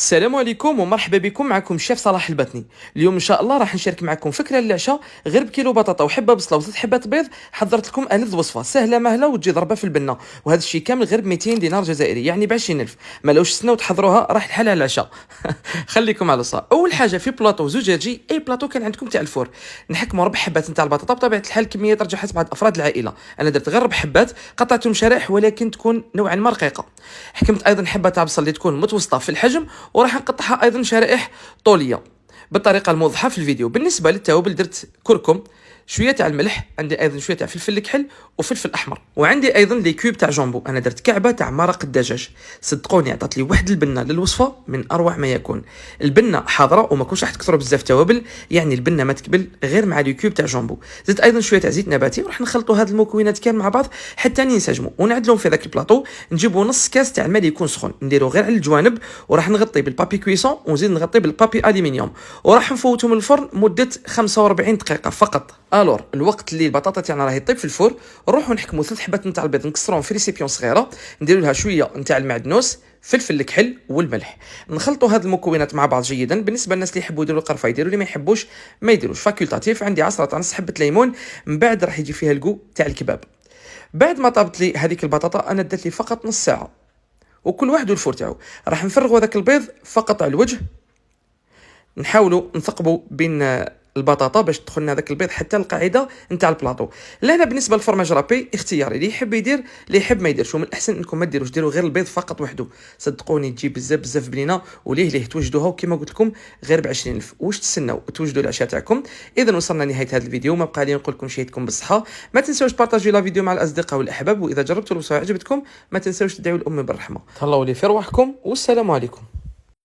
السلام عليكم ومرحبا بكم. معكم الشيف صلاح البطني. اليوم ان شاء الله راح نشارك معكم فكره للعشاء. غير بكيلو بطاطا وحبه بصله وثلاث حبات بيض حضرت لكم ألذ وصفه سهله مهله وتجي ضربه في البنه، وهذا الشيء كامل غير ب 200 دينار جزائري، يعني ب 20,000. ما لوش تسناو تحضروها راح الحال على العشاء. خليكم على الصا. اول حاجه في بلاطو زجاجي، اي بلاطو كان عندكم تاع الفور، نحكموا ربع حبات نتاع البطاطا. بطبيعه الحال كميه ترجع حسب عدد افراد العائله، انا درت غير ربع حبات قطعتهم شرائح ولكن تكون نوعا ما رقيقه. حكمت ايضا حبه تاع بصل اللي تكون متوسطه في الحجم، وراح نقطعها ايضا شرائح طوليه بالطريقه الموضحه في الفيديو. بالنسبه للتوابل درت كركم، شويه تاع الملح، عندي ايضا شويه تاع فلفل الكحل وفلفل احمر، وعندي ايضا لي كيوب تاع جامبو. انا درت كعبه تاع مرق الدجاج، صدقوني عطات لي واحد البنه للوصفه من اروع ما يكون. البنه حاضره وما كنتش راح تكثروا بزاف توابل، يعني البنه ما تكبل غير مع لي كيوب تاع جامبو. زدت ايضا شويه تاع زيت نباتي، وراح نخلطوا هاد المكونات كامل مع بعض حتى ينسجموا، ونعدلهم في ذاك البلاطو. نجيبوا نص كاس تاع الماء يكون سخون، نديرو غير على الجوانب، وراح نغطي بالبابي كويسون ونزيد نغطي بالبابي الومنيوم، وراح نفوتهم الفرن مده 45 دقيقه فقط. الور الوقت اللي البطاطا تاعنا راهي طيب في الفرن، نروحوا نحكموا ثلاث حبات نتاع البيض نكسروهم في ريسيبيون صغيره، نديروا لها شويه نتاع المعدنوس، فلفل الكحل والملح. نخلطوا هذه المكونات مع بعض جيدا. بالنسبه للناس اللي يحبوا يديروا القرفه يديروا، اللي ما يحبوش ما يديروش، فاكولتاتيف. عندي عصره تاع نص حبه ليمون، من بعد راح يجي فيها الكو تاع الكباب. بعد ما طابت لي هذيك البطاطا انا دات لي فقط نص ساعه، وكل واحد والفور تاعو. راح نفرغوا هذاك البيض فقط على الوجه، نحاولوا نثقبوا بين البطاطا باش تدخل لنا هذاك البيض حتى القاعده نتاع البلاطو. لهنا بالنسبه للفرماج رابي اختياري، اللي يحب يدير اللي يحب ما يديرش، ومن الاحسن انكم ما ديروش، ديروا غير البيض فقط وحده. صدقوني تجي بزاف بزاف بنينه، وليه توجدوها، وكما قلت لكم غير ب 20,000. واش تستناو توجدوا العشاء تاعكم؟ اذا وصلنا لنهايه هذا الفيديو، ما بقى لي نقول لكم شهيتكم بالصحه. ما تنساوش بارطاجيو لا فيديو مع الاصدقاء والاحباب، واذا جربتوا الوصفه عجبتكم ما تنساوش تدعوا الام بالرحمه. تهلاو لي في رواحكم والسلام عليكم.